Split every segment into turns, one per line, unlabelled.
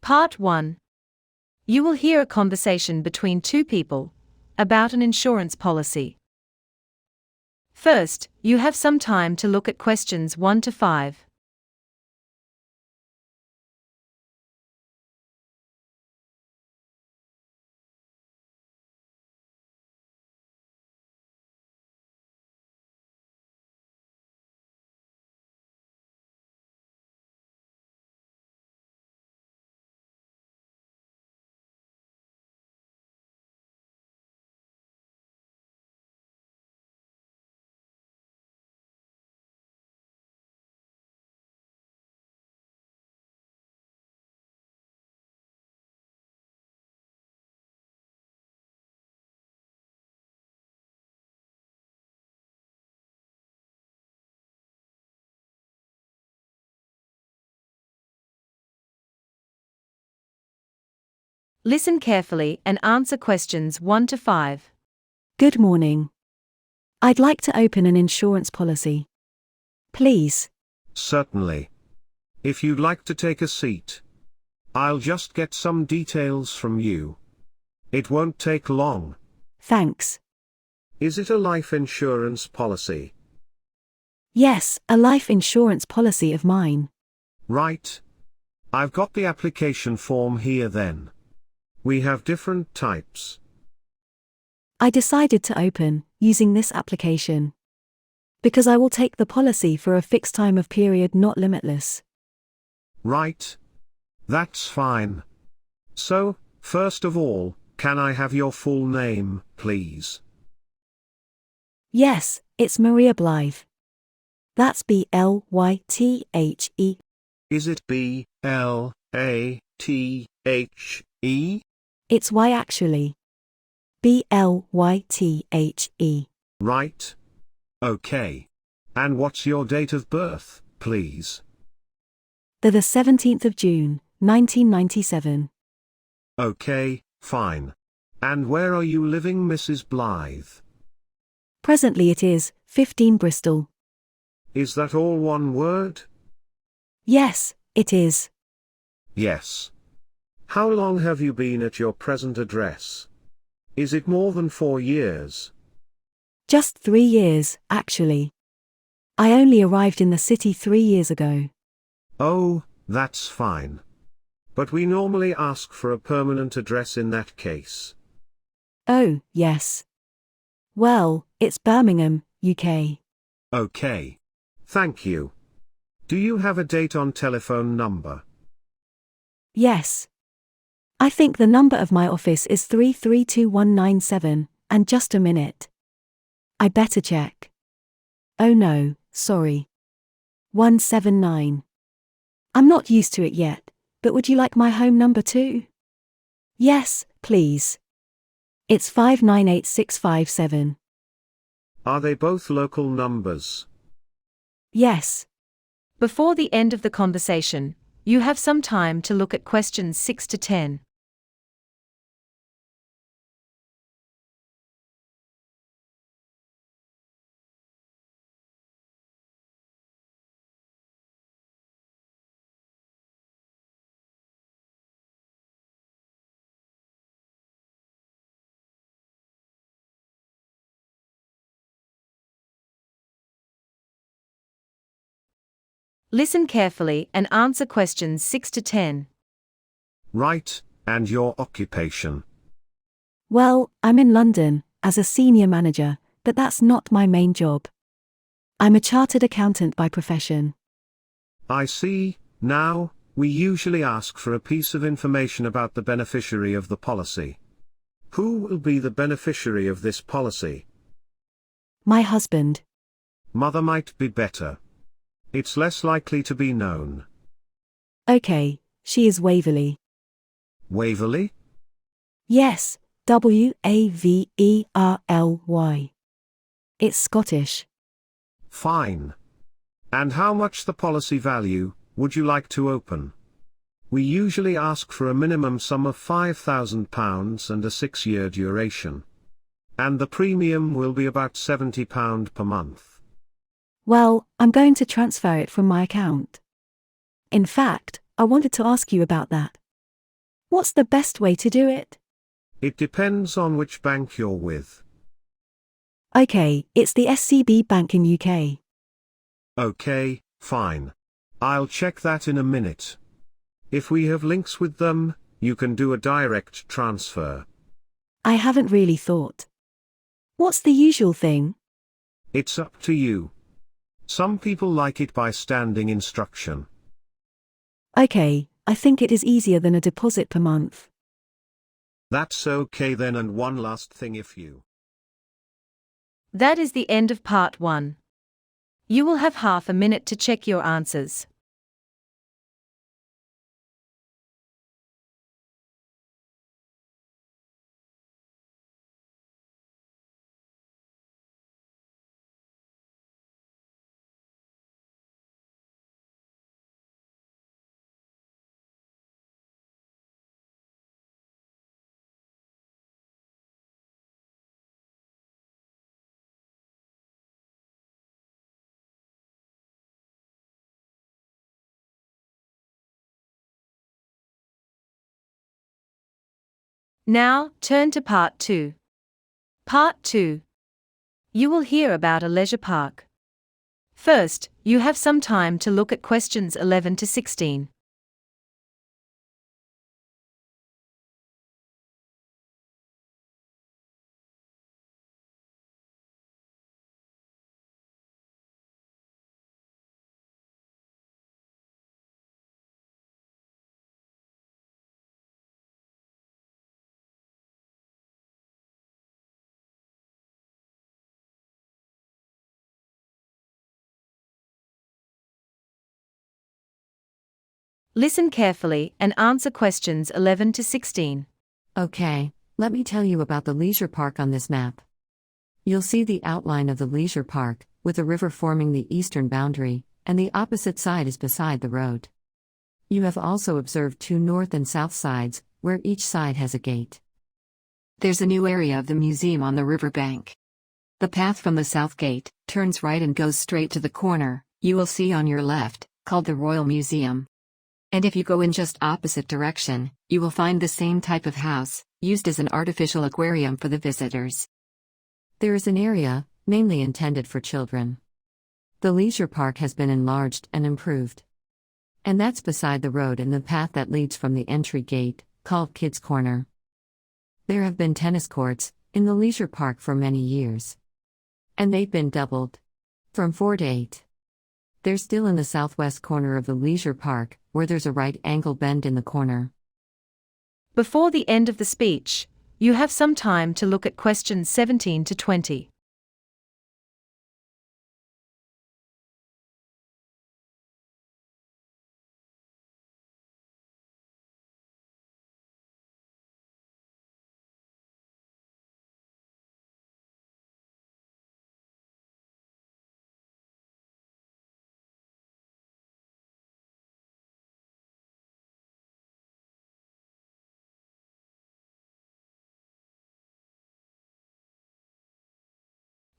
Part 1. You will hear a conversation between two people about an insurance policy. First, you have some time to look at questions 1 to 5. Listen carefully and answer questions 1 to 5.
Good morning. I'd like to open an insurance policy. Please.
Certainly. If you'd like to take a seat, I'll just get some details from you. It won't take long.
Thanks.
Is it a life insurance policy?
Yes, a life insurance policy of mine.
Right. I've got the application form here then. We have different types.
I decided to open, using this application. Because I will take the policy for a fixed time of period, not limitless.
Right. That's fine. So, first of all, can I have your full name, please?
Yes, it's Maria Blythe. That's Blythe.
Is it Blathe?
It's Y actually. Blythe.
Right. Okay. And what's your date of birth, please?
The 17th of June, 1997.
Okay, fine. And where are you living, Mrs. Blythe?
Presently it is 15 Bristol.
Is that all one word?
Yes, it is.
Yes. How long have you been at your present address? Is it more than 4 years?
Just 3 years, actually. I only arrived in the city 3 years ago.
Oh, that's fine. But we normally ask for a permanent address in that case.
Oh, yes. Well, it's Birmingham, UK.
Okay. Thank you. Do you have a date on telephone number?
Yes. I think the number of my office is 332197, and just a minute. I better check. Oh no, sorry. 179. I'm not used to it yet, but would you like my home number too? Yes, please. It's 598657.
Are they both local numbers?
Yes.
Before the end of the conversation, you have some time to look at questions 6 to 10. Listen carefully and answer questions 6 to 10.
Right, and your occupation?
Well, I'm in London, as a senior manager, but that's not my main job. I'm a chartered accountant by profession.
I see. Now, we usually ask for a piece of information about the beneficiary of the policy. Who will be the beneficiary of this policy?
My husband.
Mother might be better. It's less likely to be known.
Okay, she is Waverley.
Waverley?
Yes, Waverly. It's Scottish.
Fine. And how much the policy value would you like to open? We usually ask for a minimum sum of £5,000 and a 6-year duration. And the premium will be about £70 per month.
Well, I'm going to transfer it from my account. In fact, I wanted to ask you about that. What's the best way to do it?
It depends on which bank you're with.
Okay, it's the SCB Bank in UK.
Okay, fine. I'll check that in a minute. If we have links with them, you can do a direct transfer.
I haven't really thought. What's the usual thing?
It's up to you. Some people like it by standing instruction.
Okay, I think it is easier than a deposit per month.
That's okay then, and one last thing, if you
That is the end of part 1. You will have half a minute to check your answers. Now, turn to part 2. Part 2. You will hear about a leisure park. First, you have some time to look at questions 11 to 16. Listen carefully and answer questions 11 to 16.
Okay, let me tell you about the leisure park on this map. You'll see the outline of the leisure park, with the river forming the eastern boundary, and the opposite side is beside the road. You have also observed 2 north and south sides, where each side has a gate. There's a new area of the museum on the riverbank. The path from the south gate turns right and goes straight to the corner you will see on your left, called the Royal Museum. And if you go in just opposite direction, you will find the same type of house, used as an artificial aquarium for the visitors. There is an area, mainly intended for children. The leisure park has been enlarged and improved. And that's beside the road and the path that leads from the entry gate, called Kids Corner. There have been tennis courts in the leisure park for many years. And they've been doubled from 4 to 8. They're still in the southwest corner of the leisure park, where there's a right angle bend in the corner.
Before the end of the speech, you have some time to look at questions 17 to 20.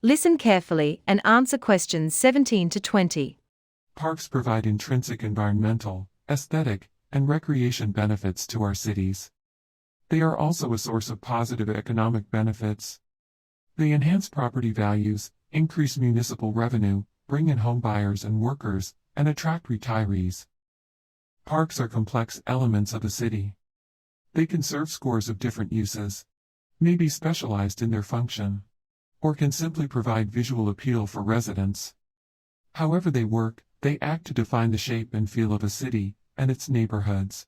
Listen carefully and answer questions 17 to 20.
Parks provide intrinsic environmental, aesthetic, and recreation benefits to our cities. They are also a source of positive economic benefits. They enhance property values, increase municipal revenue, bring in home buyers and workers, and attract retirees. Parks are complex elements of a city. They can serve scores of different uses, may be specialized in their function, or can simply provide visual appeal for residents. However they work, they act to define the shape and feel of a city and its neighborhoods.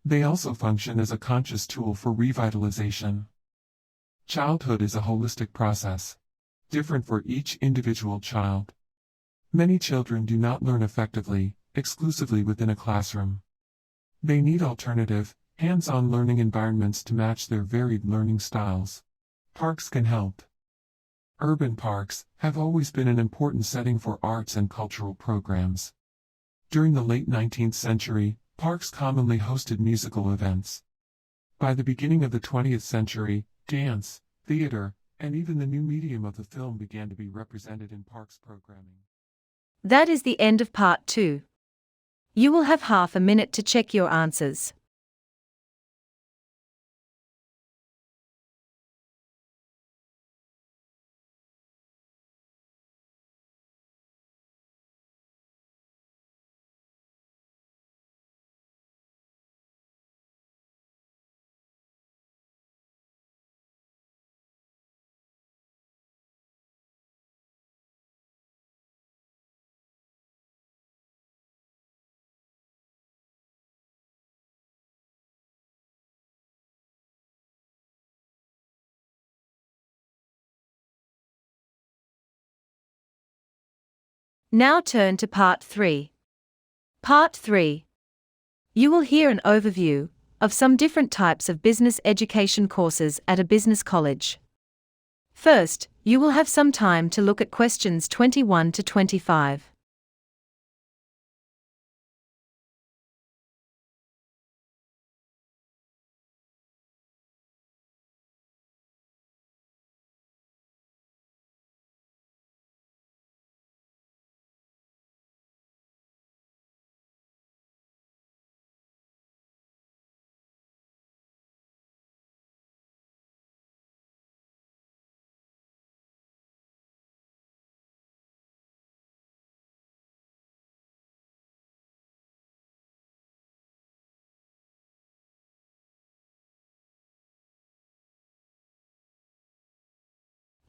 They also function as a conscious tool for revitalization. Childhood is a holistic process, different for each individual child. Many children do not learn effectively, exclusively within a classroom. They need alternative, hands-on learning environments to match their varied learning styles. Parks can help. Urban parks have always been an important setting for arts and cultural programs. During the late 19th century, parks commonly hosted musical events. By the beginning of the 20th century, dance, theater, and even the new medium of the film began to be represented in parks programming.
That is the end of part 2. You will have half a minute to check your answers. Now turn to Part 3. Part 3. You will hear an overview of some different types of business education courses at a business college. First, you will have some time to look at questions 21 to 25.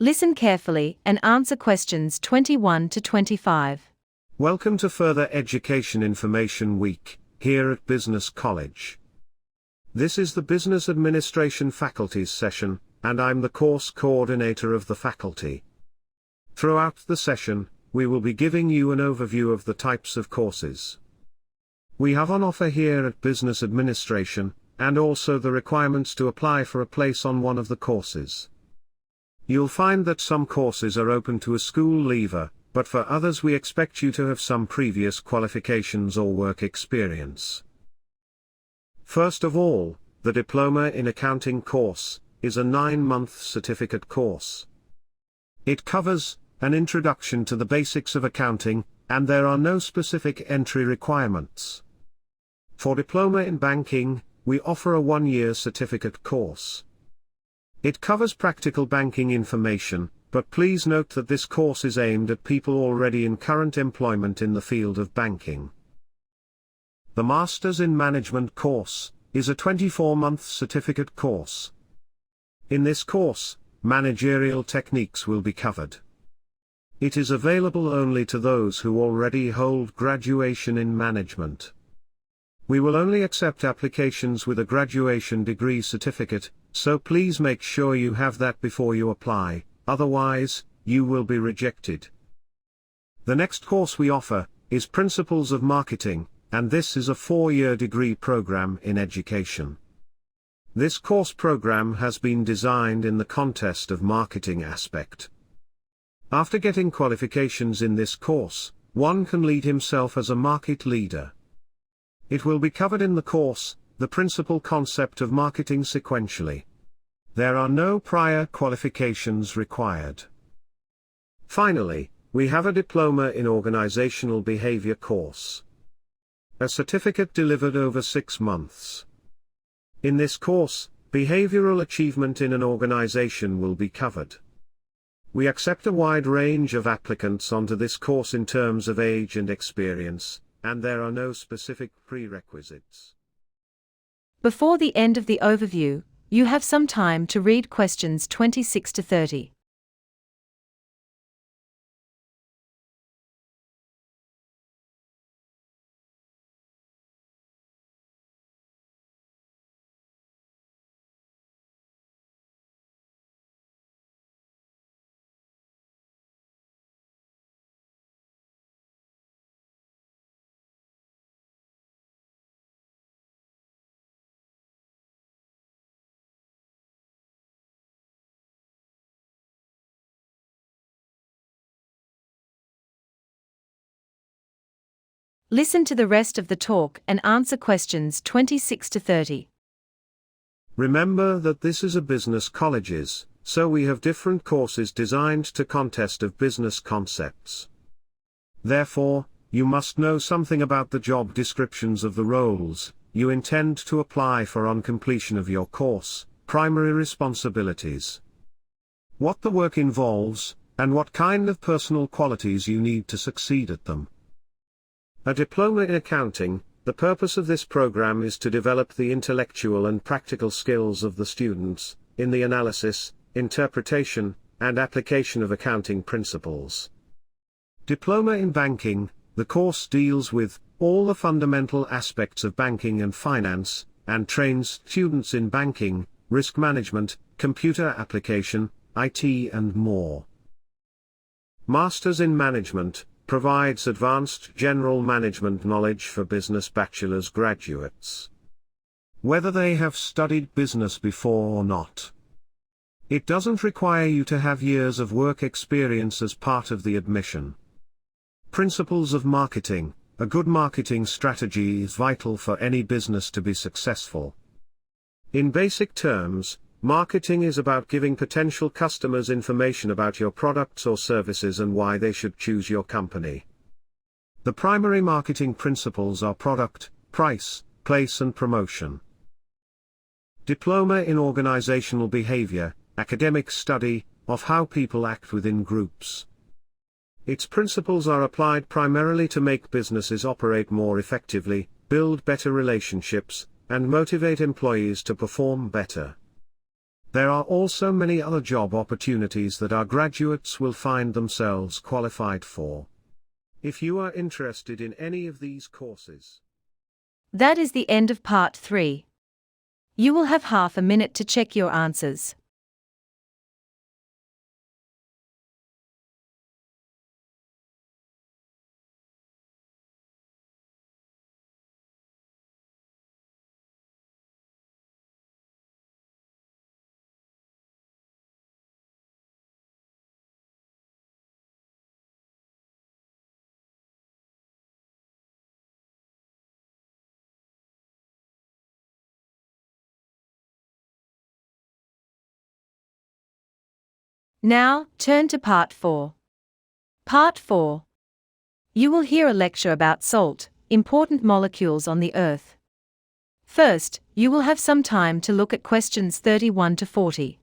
Listen carefully and answer questions 21 to 25.
Welcome to Further Education Information Week, here at Business College. This is the Business Administration Faculties session, and I'm the course coordinator of the faculty. Throughout the session, we will be giving you an overview of the types of courses we have on offer here at Business Administration, and also the requirements to apply for a place on one of the courses. You'll find that some courses are open to a school leaver, but for others we expect you to have some previous qualifications or work experience. First of all, the Diploma in Accounting course is a 9-month certificate course. It covers an introduction to the basics of accounting, and there are no specific entry requirements. For Diploma in Banking, we offer a 1-year certificate course. It covers practical banking information, but please note that this course is aimed at people already in current employment in the field of banking. The Masters in Management course is a 24-month certificate course. In this course, managerial techniques will be covered. It is available only to those who already hold graduation in management. We will only accept applications with a graduation degree certificate, so please make sure you have that before you apply, otherwise, you will be rejected. The next course we offer is Principles of Marketing, and this is a 4-year degree program in education. This course program has been designed in the context of marketing aspect. After getting qualifications in this course, one can lead himself as a market leader. It will be covered in the course, the principal concept of marketing sequentially. There are no prior qualifications required. Finally, we have a Diploma in Organizational Behavior course. A certificate delivered over 6 months. In this course, behavioral achievement in an organization will be covered. We accept a wide range of applicants onto this course in terms of age and experience, and there are no specific prerequisites.
Before the end of the overview, you have some time to read questions 26 to 30. Listen to the rest of the talk and answer questions 26 to 30.
Remember that this is a business colleges, so we have different courses designed to contest of business concepts. Therefore, you must know something about the job descriptions of the roles you intend to apply for on completion of your course, primary responsibilities, what the work involves, and what kind of personal qualities you need to succeed at them. A Diploma in Accounting, the purpose of this program is to develop the intellectual and practical skills of the students, in the analysis, interpretation, and application of accounting principles. Diploma in Banking, the course deals with all the fundamental aspects of banking and finance, and trains students in banking, risk management, computer application, IT and more. Masters in Management, provides advanced general management knowledge for business bachelor's graduates, whether they have studied business before or not. It doesn't require you to have years of work experience as part of the admission. Principles of marketing. A good marketing strategy is vital for any business to be successful. In basic terms, marketing is about giving potential customers information about your products or services and why they should choose your company. The primary marketing principles are product, price, place and promotion. Diploma in organizational behavior, academic study of how people act within groups. Its principles are applied primarily to make businesses operate more effectively, build better relationships, and motivate employees to perform better. There are also many other job opportunities that our graduates will find themselves qualified for. If you are interested in any of these courses.
That is the end of part 3. You will have half a minute to check your answers. Now, turn to part 4. Part 4. You will hear a lecture about salt, important molecules on the Earth. First, you will have some time to look at questions 31 to 40.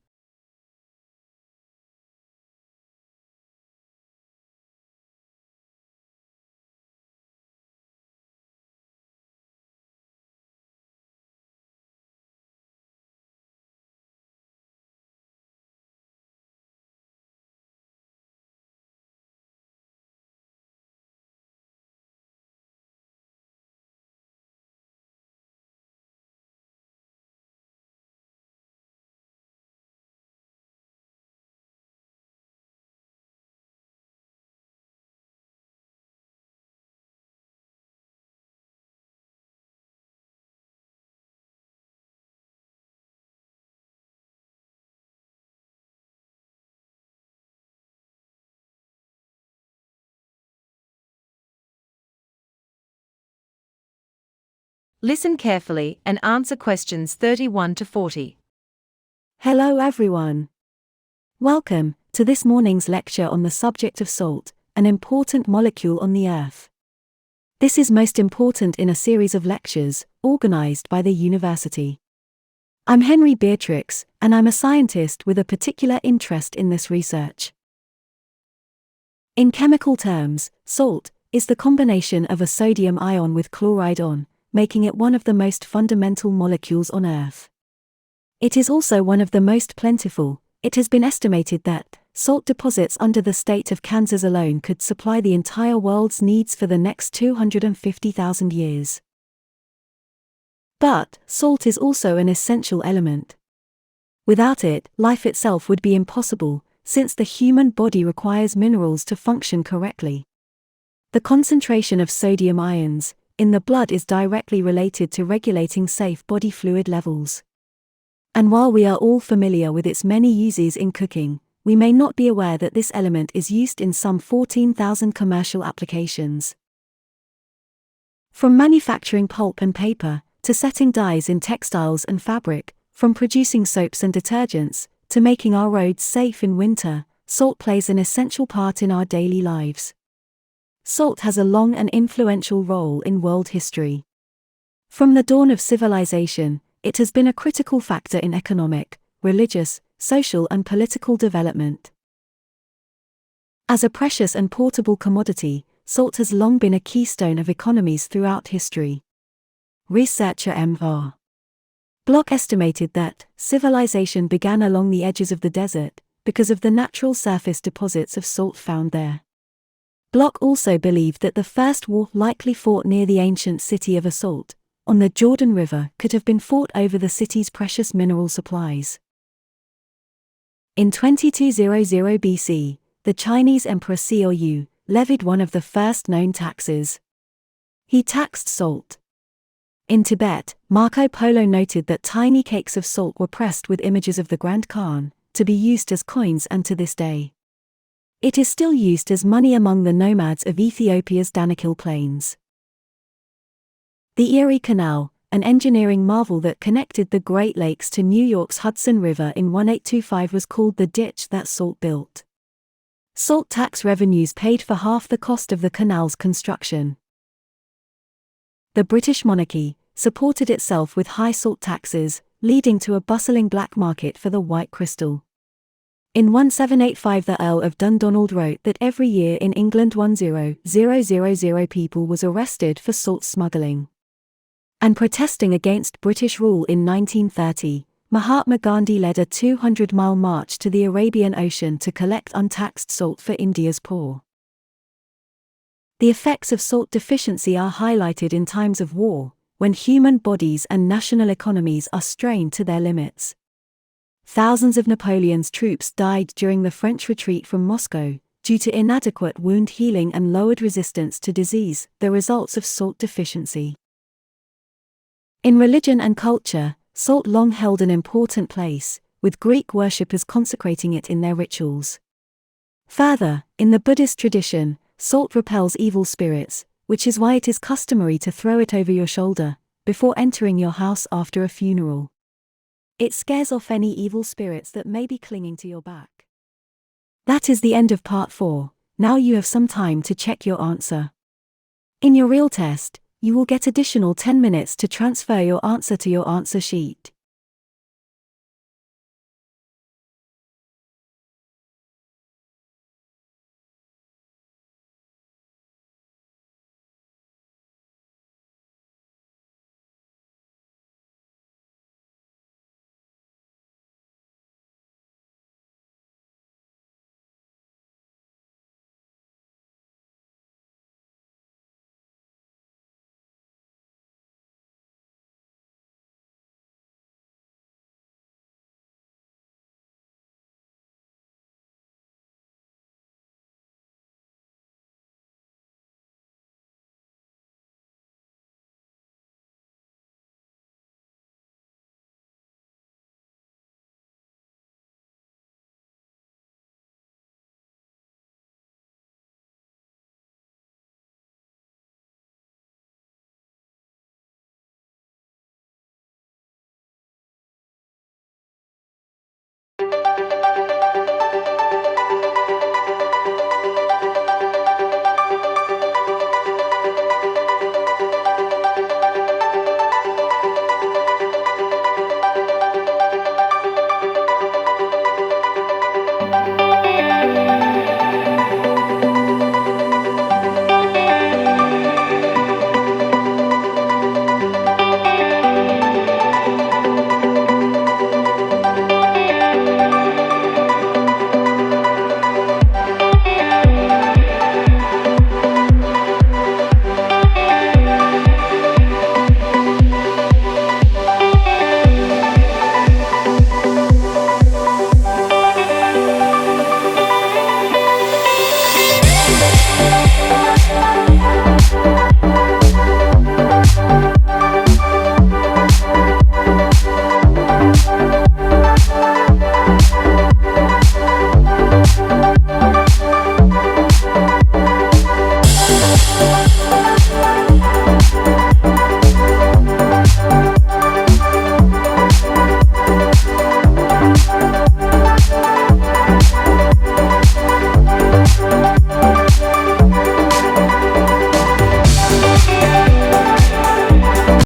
Listen carefully and answer questions 31 to 40.
Hello everyone. Welcome to this morning's lecture on the subject of salt, an important molecule on the Earth. This is most important in a series of lectures organized by the university. I'm Henry Beatrix, and I'm a scientist with a particular interest in this research. In chemical terms, salt is the combination of a sodium ion with chloride on, making it one of the most fundamental molecules on Earth. It is also one of the most plentiful. It has been estimated that salt deposits under the state of Kansas alone could supply the entire world's needs for the next 250,000 years. But salt is also an essential element. Without it, life itself would be impossible, since the human body requires minerals to function correctly. The concentration of sodium ions in the blood is directly related to regulating safe body fluid levels. And while we are all familiar with its many uses in cooking, we may not be aware that this element is used in some 14,000 commercial applications. From manufacturing pulp and paper, to setting dyes in textiles and fabric, from producing soaps and detergents, to making our roads safe in winter, salt plays an essential part in our daily lives. Salt has a long and influential role in world history. From the dawn of civilization, it has been a critical factor in economic, religious, social and political development. As a precious and portable commodity, salt has long been a keystone of economies throughout history. Researcher M.R. Bloch estimated that civilization began along the edges of the desert because of the natural surface deposits of salt found there. Bloch also believed that the first war likely fought near the ancient city of Asalt, on the Jordan River, could have been fought over the city's precious mineral supplies. In 2200 BC, the Chinese Emperor Xiaoyu levied one of the first known taxes. He taxed salt. In Tibet, Marco Polo noted that tiny cakes of salt were pressed with images of the Grand Khan, to be used as coins, and to this day, it is still used as money among the nomads of Ethiopia's Danakil Plains. The Erie Canal, an engineering marvel that connected the Great Lakes to New York's Hudson River in 1825, was called the ditch that salt built. Salt tax revenues paid for half the cost of the canal's construction. The British monarchy supported itself with high salt taxes, leading to a bustling black market for the white crystal. In 1785, the Earl of Dundonald wrote that every year in England 10,000 people was arrested for salt smuggling. And protesting against British rule in 1930, Mahatma Gandhi led a 200-mile march to the Arabian Ocean to collect untaxed salt for India's poor. The effects of salt deficiency are highlighted in times of war, when human bodies and national economies are strained to their limits. Thousands of Napoleon's troops died during the French retreat from Moscow, due to inadequate wound healing and lowered resistance to disease, the results of salt deficiency. In religion and culture, salt long held an important place, with Greek worshippers consecrating it in their rituals. Further, in the Buddhist tradition, salt repels evil spirits, which is why it is customary to throw it over your shoulder before entering your house after a funeral. It scares off any evil spirits that may be clinging to your back. That is the end of part 4. Now you have some time to check your answer. In your real test, you will get additional 10 minutes to transfer your answer to your answer sheet.